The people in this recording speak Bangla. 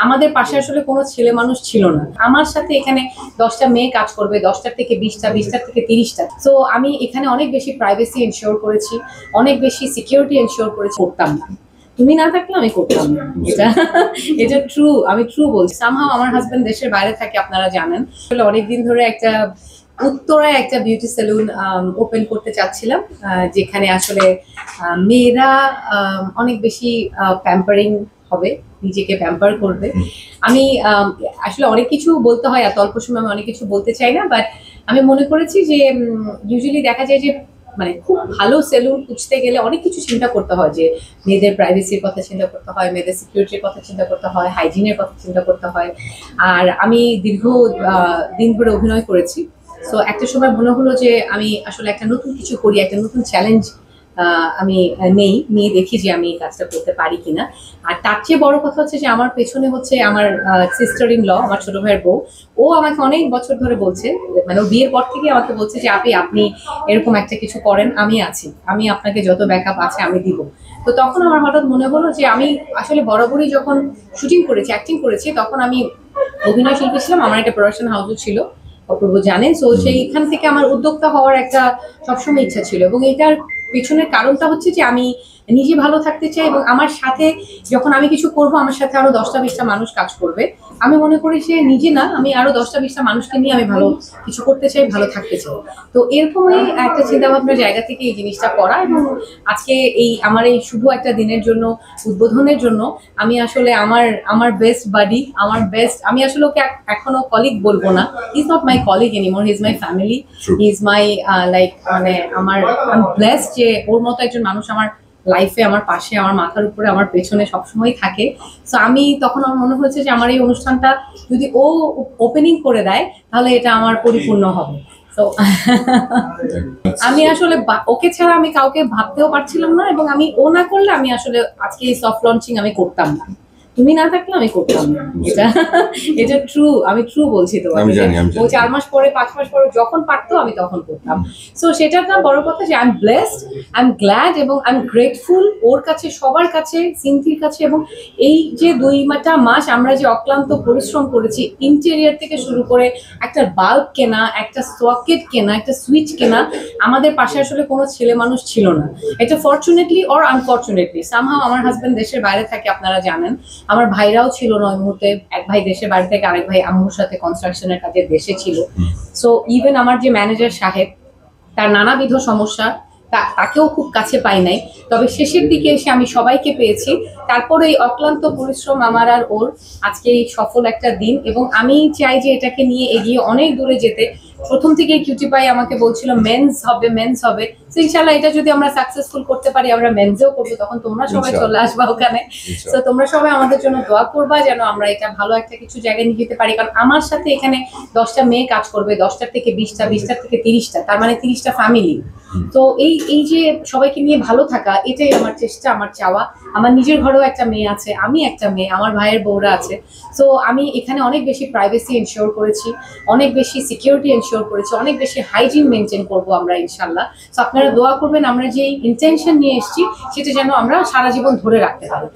আমাদের পাশে আসলে কোনো ছেলে মানুষ ছিল না। আমার সাথে এখানে 10টা মেয়ে কাজ করবে, 10টার থেকে 20টা, 20টার থেকে 30টা। তো আমি এখানে অনেক বেশি প্রাইভেসি এনশিওর করেছি, অনেক বেশি সিকিউরিটি এনশিওর করেছি। করতাম না, তুমি না থাকলে আমি করতাম না। এটা ট্রু, আমি ট্রু বলছি। সামহাও আমার হাজবেন্ড দেশের বাইরে থাকে, আপনারা জানেন। আসলে অনেকদিন ধরে একটা উত্তরায় একটা বিউটি সেলুন ওপেন করতে চাচ্ছিলাম, যেখানে আসলে মেয়েরা অনেক বেশি প্যাম্পারিং হবে, নিজেকে প্যাম্পার করবে। আমি আসলে অনেক কিছু বলতে হয়, এত অল্প সময় আমি অনেক কিছু বলতে চাই না, বাট আমি মনে করেছি যে ইউজুয়ালি দেখা যায় যে মানে খুব ভালো সেলুন খুঁজতে গেলে অনেক কিছু চিন্তা করতে হয়, যে মেয়েদের প্রাইভেসির কথা চিন্তা করতে হয়, মেয়েদের সিকিউরিটির কথা চিন্তা করতে হয়, হাইজিনের কথা চিন্তা করতে হয়। আর আমি দীর্ঘ দিন ধরে অভিনয় করেছি, সো একটা সময় মনে হলো যে আমি আসলে একটা নতুন কিছু করি, একটা নতুন চ্যালেঞ্জ আমি নিয়ে দেখি যে আমি এই কাজটা করতে পারি কিনা। আর তার চেয়ে বড় কথা হচ্ছে যে আমার পেছনে হচ্ছে আমার সিস্টার ইন ল, আমার ছোট ভাইয়ের বউ। ও আমাকে অনেক বছর ধরে বলছে, মানে ও বিয়ের পর থেকে আমাকে বলছে যে আপনি এরকম একটা কিছু করেন, আমি আছি, আমি আপনাকে যত ব্যাকআপ আছে আমি দিব। তো তখন আমার হঠাৎ মনে হলো যে আমি আসলে বরাবরই যখন শুটিং করেছি, অ্যাক্টিং করেছি, তখন আমি অভিনয় শিল্পী ছিলাম, আমার একটা প্রোডাকশন হাউসও ছিল, অপূর্ব জানেন। সো সেইখান থেকে আমার উদ্যোক্তা হওয়ার একটা সবসময় ইচ্ছা ছিল, এবং এটার পেছনের কারণটা হচ্ছে যে আমি নিজে ভালো থাকতে চাই, এবং আমার সাথে যখন আমি কিছু করব আমার সাথে আরো 10টা-20টা মানুষ কাজ করবে। আমি মনে করি যে নিজে না, আমি আরো 10টা-20টা মানুষকে নিয়ে আমি ভালো কিছু করতে চাই, ভালো থাকতে চাই। তো এরকমই একটা চিন্তা ভাবনার জায়গা থেকে এই জিনিসটা করা, এবং আজকে আমার এই শুভ একটা দিনের জন্য, উদ্বোধনের জন্য আমি আসলে আমার বেস্ট বাডি, আমি আসলে ওকে এখনো কলিগ বলবো না, he is not my colleague anymore, he is my family, he is my like, মানে আমি ব্লেসড যে ওর মতো একজন মানুষ আমার লাইফে, আমার পাশে, আমার মাথার উপরে, আমার পেছনে সবসময় থাকে। সো আমি তখন আমার মনে হয়েছে যে আমার এই অনুষ্ঠানটা যদি ও ওপেনিং করে দেয় তাহলে এটা আমার পরিপূর্ণ হবে। তো আমি আসলে ওকে ছাড়া আমি কাউকে ভাবতেও পারছিলাম না, এবং ও না করলে আমি আসলে আজকে এই সফট লঞ্চিং আমি করতাম না, তুমি না থাকলে আমি করতাম না। এটা ট্রু, আমি ট্রু বলছি তোমাকে। ও 4 মাস পরে, 5 মাস পরে যখন পারতো আমি তখন করতাম। সো সেটা না বড় কথা যে I am blessed, I am glad, এবং আই এম গ্রেটফুল ওর কাছে, সবার কাছে, সিনথির কাছে। এবং এই যে 2টা মাস আমরা যে অক্লান্ত পরিশ্রম করেছি, ইন্টেরিয়ার থেকে শুরু করে একটা বাল্ব কেনা, একটা সকেট কেনা, একটা সুইচ কেনা, আমাদের পাশে আসলে কোনো ছেলে মানুষ ছিল না। এটা ফরচুনেটলি অর আনফরচুনেটলি সামহাও আমার হাজবেন্ড দেশের বাইরে থাকে, আপনারা জানেন। আমার ভাইরাও ছিল না ওই মুহূর্তে, এক ভাই দেশের বাড়ি থেকে, আরেক ভাই আম্মুর সাথে কনস্ট্রাকশনের কাজে দেশে ছিল। সো ইভেন আমার যে ম্যানেজার সাহেব, তার নানাবিধ সমস্যা, তাকেও খুব কাছে পাই নাই, তবে শেষের দিকে এসে আমি সবাইকে পেয়েছি। তারপরে এই অক্লান্ত পরিশ্রম আমার আর ওর আজকে এই সফল একটা দিন, এবং আমি চাই যে এটাকে নিয়ে এগিয়ে অনেক দূরে যেতে। প্রথম থেকেই কিউটি পাই আমাকে বলছিল মেন্স হবে, তো ইনশাল্লাহ এটা যদি আমরা সাকসেসফুল করতে পারি, আমরা মেন্সেও করবো, তখন তোমরা সবাই চলে আসবা ওখানে। তো তোমরা সবাই আমাদের জন্য দোয়া করবা যেন আমরা এটা ভালো একটা কিছু জায়গায় নিয়ে যেতে পারি, কারণ আমার সাথে এখানে 10টা মেয়ে কাজ করবে, 10টার থেকে 20টা, 20টার থেকে 30টা, তার মানে 30টা ফ্যামিলি। তো এই যে সবাইকে নিয়ে ভালো থাকা, এটাই আমার চেষ্টা, আমার চাওয়া। আমার নিজের ঘরেও একটা মেয়ে আছে, আমি একটা মেয়ে, আমার ভাইয়ের বউরা আছে। সো আমি এখানে অনেক বেশি প্রাইভেসি এনশিওর করেছি, অনেক বেশি সিকিউরিটি এনশিওর করেছি, অনেক বেশি হাইজিন মেনটেন করবো আমরা ইনশাল্লাহ। সো আপনারা দোয়া করবেন আমরা যে ইন্টেনশন নিয়ে এসেছি সেটা যেন আমরা সারা জীবন ধরে রাখতে পারি।